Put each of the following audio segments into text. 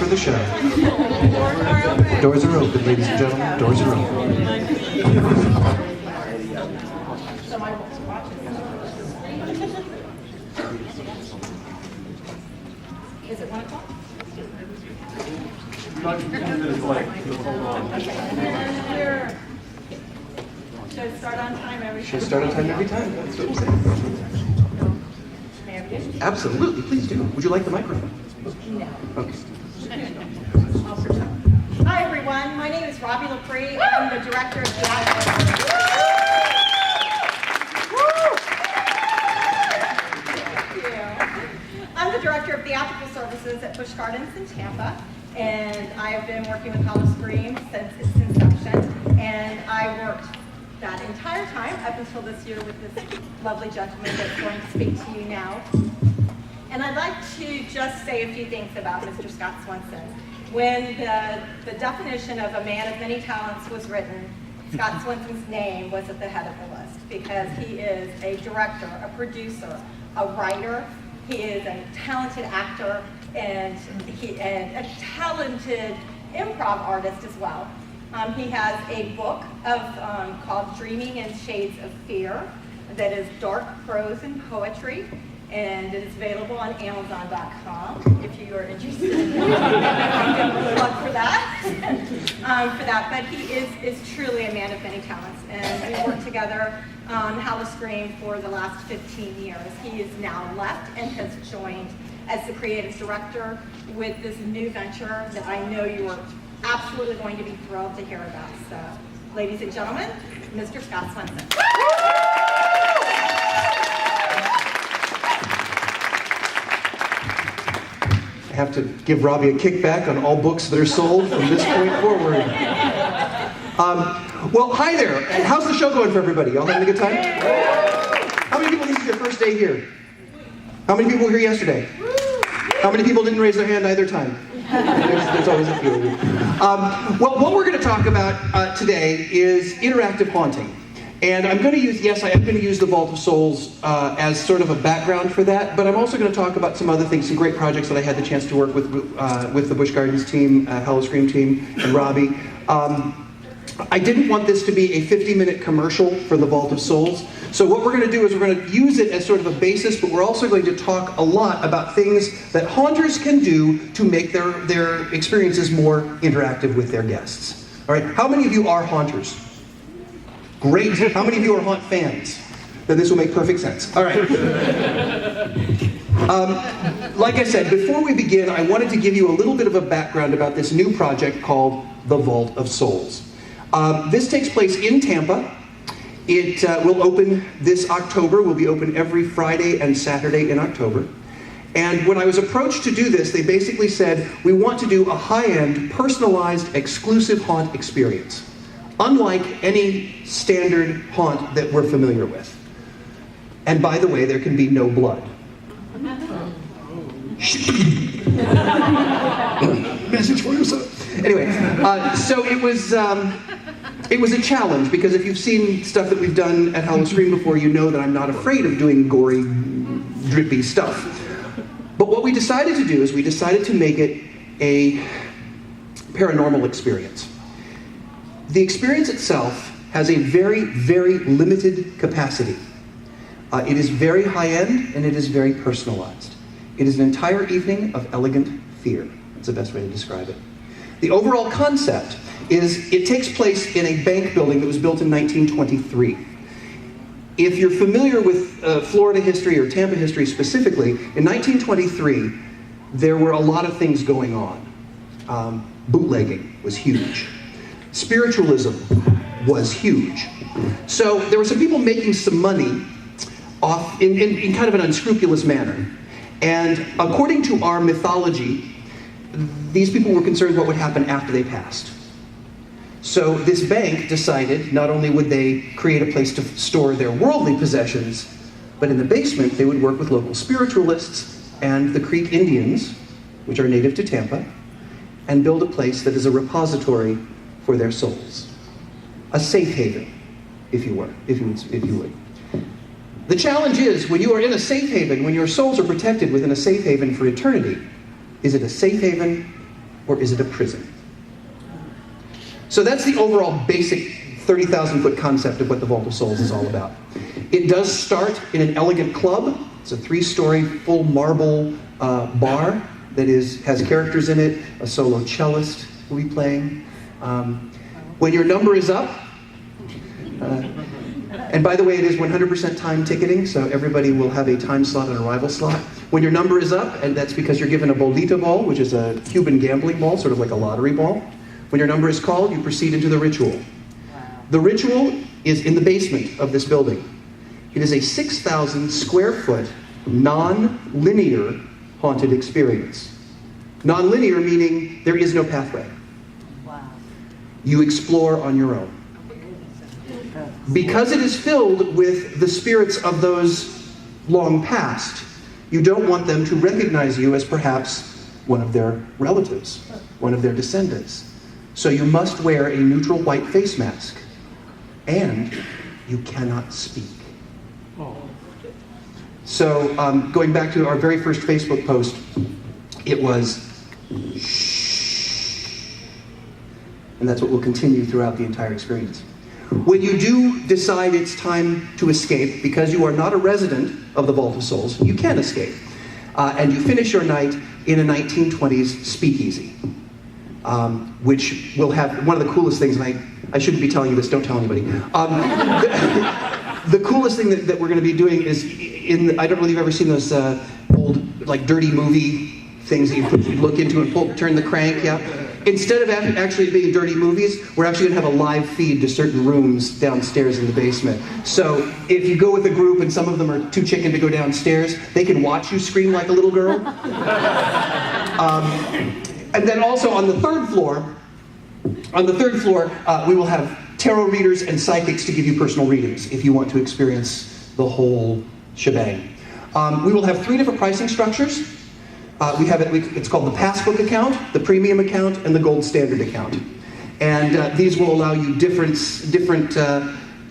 for the show. Doors are open, ladies and gentlemen. Doors are open. Is it 1 o'clock? Should it start on time every time? Should start on time every time. That's what I'm saying. May I begin? Absolutely, please do. Would you like the microphone? No. Okay. Hi everyone, my name is Robbie LaPree. I'm the director of the I'm the director of theatrical services at Busch Gardens in Tampa, and I have been working with Hollow Scream since its inception, and I worked that entire time up until this year with this lovely gentleman that's going to speak to you now. And I'd like to just say a few things about Mr. Scott Swenson. When the definition of a man of many talents was written, Scott Swenson's name was at the head of the list because he is a director, a producer, a writer. He is a talented actor and a talented improv artist as well. He has a book called Dreaming in Shades of Fear that is dark prose and poetry, and it is available on Amazon.com if you are interested in plug for that. But he is truly a man of many talents, and we worked together on How to Scream for the last 15 years. He is now left and has joined as the creative director with this new venture that I know you are absolutely going to be thrilled to hear about. So, ladies and gentlemen, Mr. Scott Swenson. I have to give Robbie a kickback on all books that are sold from this point forward. Well, hi there. How's the show going for everybody? Y'all having a good time? How many people, this is your first day here? How many people were here yesterday? How many people didn't raise their hand either time? There's always a few of you. Well, what we're going to talk about today is interactive haunting. And I'm going to use, yes, I am going to use the Vault of Souls as sort of a background for that, but I'm also going to talk about some other things, some great projects that I had the chance to work with the Busch Gardens team, Hello Scream team, and Robbie. I didn't want this to be a 50-minute commercial for the Vault of Souls. So what we're going to do is we're going to use it as sort of a basis, but we're also going to talk a lot about things that haunters can do to make their experiences more interactive with their guests. All right, how many of you are haunters? Great. How many of you are haunt fans? Then this will make perfect sense. All right. Like I said, before we begin, I wanted to give you a little bit of a background about this new project called the Vault of Souls. This takes place in Tampa. It will open this October. Will be open every Friday and Saturday in October. And when I was approached to do this, they basically said, we want to do a high-end, personalized, exclusive haunt experience, unlike any standard haunt that we're familiar with. And by the way, there can be no blood. Message for yourself. Anyway, so it was a challenge, because if you've seen stuff that we've done at Hello Scream before, you know that I'm not afraid of doing gory, drippy stuff. But what we decided to do is we decided to make it a paranormal experience. The experience itself has a very, very limited capacity. It is very high-end, and it is very personalized. It is an entire evening of elegant fear. That's the best way to describe it. The overall concept is it takes place in a bank building that was built in 1923. If you're familiar with Florida history or Tampa history specifically, in 1923, there were a lot of things going on. Bootlegging was huge. Spiritualism was huge. So there were some people making some money off in kind of an unscrupulous manner. And according to our mythology, these people were concerned what would happen after they passed. So this bank decided not only would they create a place to store their worldly possessions, but in the basement they would work with local spiritualists and the Creek Indians, which are native to Tampa, and build a place that is a repository for their souls. A safe haven, if you would. The challenge is, when you are in a safe haven, when your souls are protected within a safe haven for eternity, is it a safe haven or is it a prison? So that's the overall basic 30,000-foot concept of what the Vault of Souls is all about. It does start in an elegant club. It's a 3-story full marble bar that has characters in it. A solo cellist will be playing. When your number is up, and by the way, it is 100% time ticketing, so everybody will have a time slot and arrival slot. When your number is up, and that's because you're given a bolita ball, which is a Cuban gambling ball, sort of like a lottery ball. When your number is called, you proceed into the ritual. The ritual is in the basement of this building. It is a 6,000 square foot, non-linear haunted experience. Non-linear meaning there is no pathway. Wow. You explore on your own. Because it is filled with the spirits of those long past, you don't want them to recognize you as perhaps one of their relatives, one of their descendants. So you must wear a neutral white face mask, and you cannot speak. So going back to our very first Facebook post, it was shh, and that's what will continue throughout the entire experience. When you do decide it's time to escape, because you are not a resident of the Vault of Souls, you can escape. And you finish your night in a 1920s speakeasy, which will have one of the coolest things, and I shouldn't be telling you this, don't tell anybody. The coolest thing that we're going to be doing is, I don't know if you've ever seen those old, like, dirty movie things that you look into and turn the crank, yeah? Instead of actually being dirty movies, we're actually going to have a live feed to certain rooms downstairs in the basement. So if you go with a group and some of them are too chicken to go downstairs, they can watch you scream like a little girl. And then also on the third floor, we will have tarot readers and psychics to give you personal readings if you want to experience the whole shebang. We will have 3 different pricing structures. It's called the Passbook account, the Premium account, and the Gold Standard account. And these will allow you different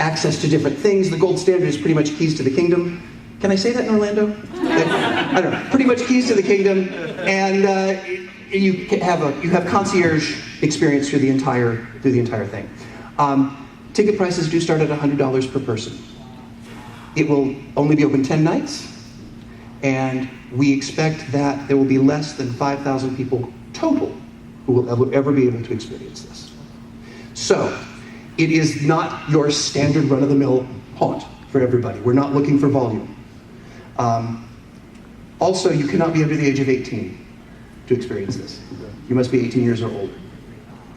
access to different things. The Gold Standard is pretty much keys to the kingdom. Can I say that in Orlando? I don't know. Pretty much keys to the kingdom, and you have concierge experience through the entire thing. Ticket prices do start at $100 per person. It will only be open 10 nights, and we expect that there will be less than 5,000 people total who will ever be able to experience this. So, it is not your standard run-of-the-mill haunt for everybody. We're not looking for volume. Also, you cannot be under the age of 18 to experience this. You must be 18 years or older.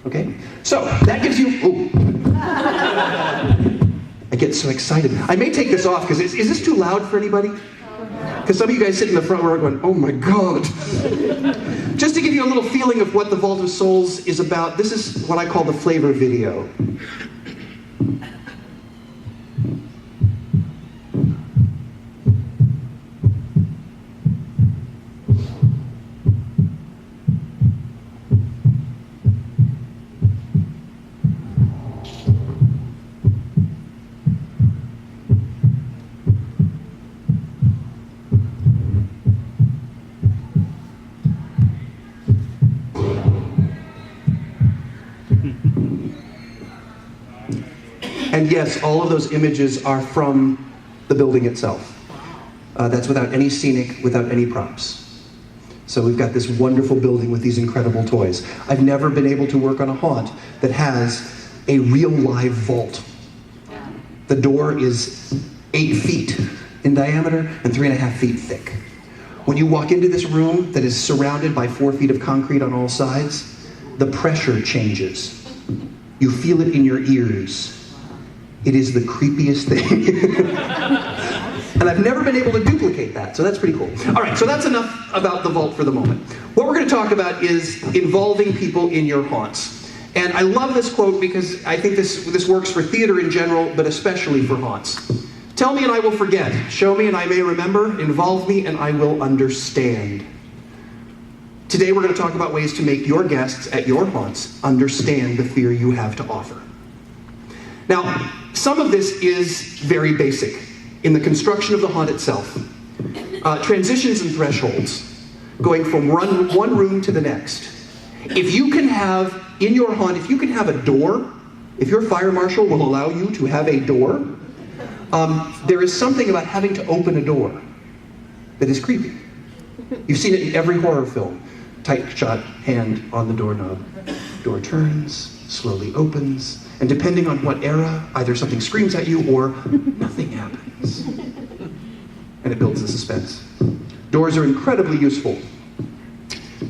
Okay? So, that gives you... I get so excited. I may take this off, because is this too loud for anybody? Because some of you guys sit in the front row going, oh my God. Just to give you a little feeling of what the Vault of Souls is about, this is what I call the flavor video. And yes, all of those images are from the building itself. That's without any scenic, without any props. So we've got this wonderful building with these incredible toys. I've never been able to work on a haunt that has a real live vault. The door is 8 feet in diameter and 3.5 feet thick. When you walk into this room that is surrounded by 4 feet of concrete on all sides, the pressure changes. You feel it in your ears. It is the creepiest thing. And I've never been able to duplicate that, so that's pretty cool. All right, so that's enough about the vault for the moment. What we're going to talk about is involving people in your haunts. And I love this quote because I think this works for theater in general, but especially for haunts. Tell me and I will forget. Show me and I may remember. Involve me and I will understand. Today we're going to talk about ways to make your guests at your haunts understand the fear you have to offer. Now, some of this is very basic in the construction of the haunt itself. Transitions and thresholds, going from one room to the next. If you can have, in your haunt, if you can have a door, if your fire marshal will allow you to have a door, there is something about having to open a door that is creepy. You've seen it in every horror film. Tight shut hand on the doorknob. Door turns, slowly opens, and depending on what era, either something screams at you or nothing happens. And it builds the suspense. Doors are incredibly useful.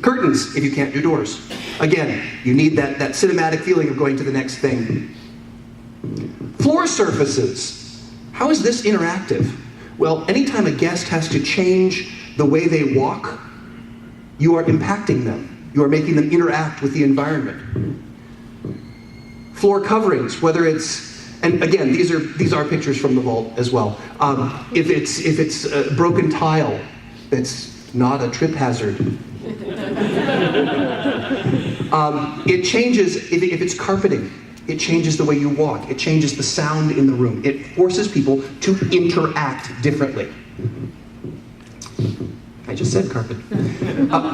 Curtains, if you can't do doors. Again, you need that cinematic feeling of going to the next thing. Floor surfaces. How is this interactive? Well, anytime a guest has to change the way they walk, you are impacting them. You are making them interact with the environment. Floor coverings, whether it's, and again, these are pictures from the vault as well. If it's a broken tile, that's not a trip hazard. It changes, if it's carpeting, it changes the way you walk. It changes the sound in the room. It forces people to interact differently. I just said carpet.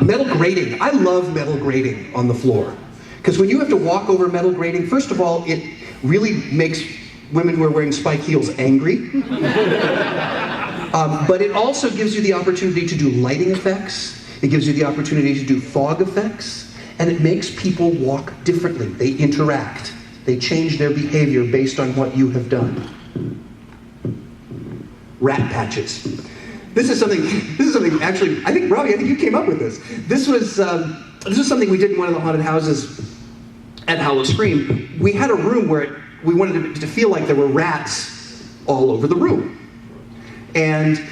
Metal grating. I love metal grating on the floor. Because when you have to walk over metal grating, first of all, it really makes women who are wearing spike heels angry. But it also gives you the opportunity to do lighting effects. It gives you the opportunity to do fog effects. And it makes people walk differently. They interact. They change their behavior based on what you have done. Rat patches. This is something actually, I think, Robbie, I think you came up with this. This was something we did in one of the haunted houses at Hollow Scream. We had a room where we wanted it to feel like there were rats all over the room. And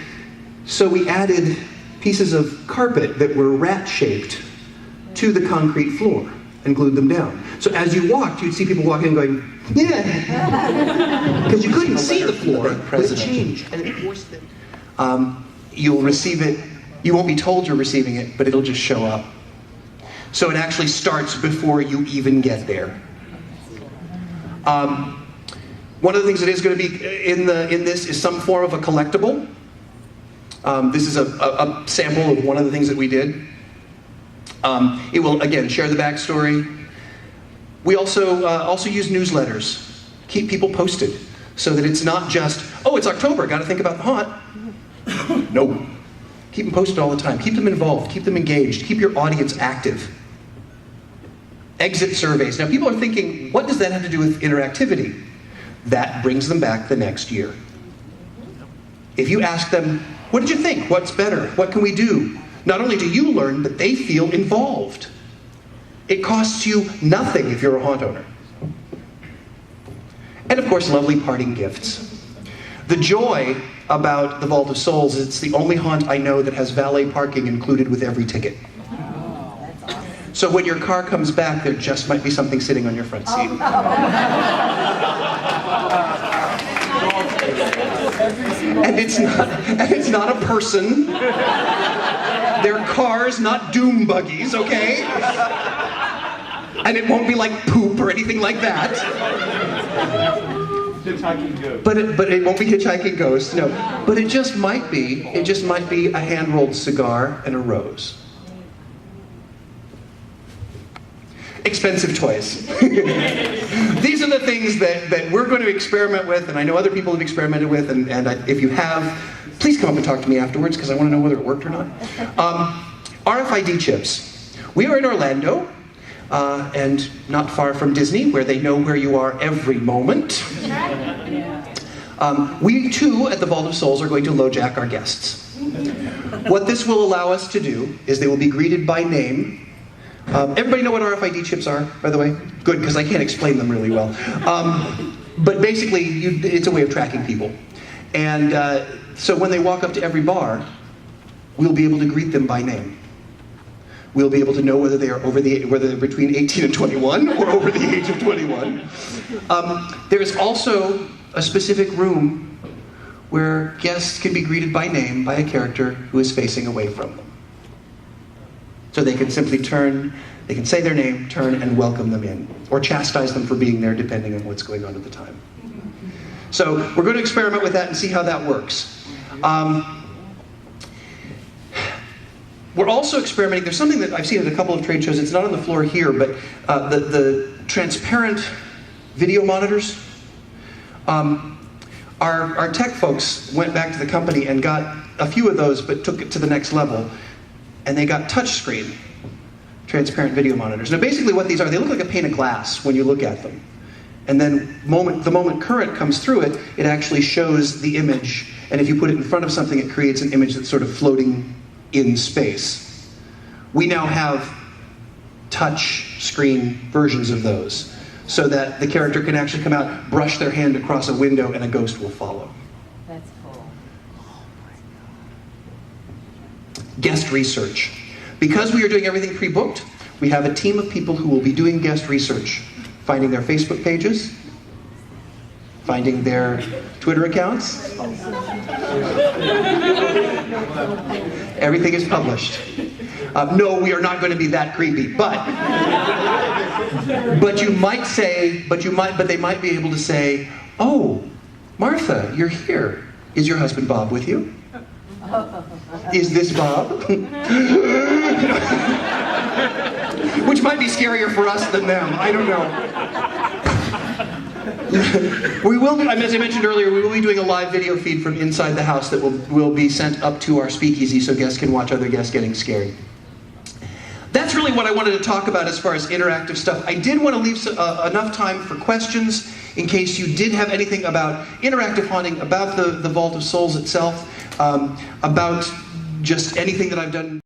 so we added pieces of carpet that were rat-shaped to the concrete floor and glued them down. So as you walked, you'd see people walking going, yeah, because you couldn't see the floor, but it changed, and it forced them. You'll receive it, you won't be told you're receiving it, but it'll just show up. So it actually starts before you even get there. One of the things that is going to be in this is some form of a collectible. This is a sample of one of the things that we did. It will, again, share the backstory. We also use newsletters. Keep people posted so that it's not just, oh, it's October, got to think about the haunt. No. Keep them posted all the time. Keep them involved. Keep them engaged. Keep your audience active. Exit surveys. Now, people are thinking, what does that have to do with interactivity? That brings them back the next year. If you ask them, what did you think? What's better? What can we do? Not only do you learn, but they feel involved. It costs you nothing if you're a haunt owner. And of course, lovely parting gifts. The joy about the Vault of Souls is it's the only haunt I know that has valet parking included with every ticket. So when your car comes back, there just might be something sitting on your front seat. And it's not a person. They're cars, not doom buggies, okay? And it won't be like poop or anything like that. Hitchhiking ghost. But it won't be hitchhiking ghosts, no. But it just might be a hand-rolled cigar and a rose. Expensive toys. These are the things that we're going to experiment with, and I know other people have experimented with, and if you have, please come up and talk to me afterwards, because I want to know whether it worked or not. RFID chips. We are in Orlando, and not far from Disney, where they know where you are every moment. We too, at the Vault of Souls, are going to LoJack our guests. What this will allow us to do is they will be greeted by name. Everybody know what RFID chips are, by the way? Good, because I can't explain them really well. But basically, it's a way of tracking people. And so when they walk up to every bar, we'll be able to greet them by name. We'll be able to know whether they're between 18 and 21 or over the age of 21. There is also a specific room where guests can be greeted by name by a character who is facing away from them. So they can simply turn, they can say their name, turn, and welcome them in. Or chastise them for being there, depending on what's going on at the time. So we're going to experiment with that and see how that works. We're also experimenting. There's something that I've seen at a couple of trade shows. It's not on the floor here, but the transparent video monitors. Our tech folks went back to the company and got a few of those, but took it to the next level. And they got touchscreen transparent video monitors. Now basically what these are, they look like a pane of glass when you look at them. And then the moment current comes through it, it actually shows the image. And if you put it in front of something, it creates an image that's sort of floating in space. We now have touch screen versions of those, so that the character can actually come out, brush their hand across a window, and a ghost will follow. That's cool. Guest research. Because we are doing everything pre-booked, we have a team of people who will be doing guest research, finding their Facebook pages, finding their Twitter accounts. Everything is published. No, we are not going to be that creepy, but you might say, but they might be able to say, "Oh, Martha, you're here. Is your husband Bob with you? Is this Bob?" Which might be scarier for us than them. I don't know. We will, as I mentioned earlier, we will be doing a live video feed from inside the house that will be sent up to our speakeasy so guests can watch other guests getting scared. That's really what I wanted to talk about as far as interactive stuff. I did want to leave enough time for questions in case you did have anything about interactive haunting, about the Vault of Souls itself, about just anything that I've done.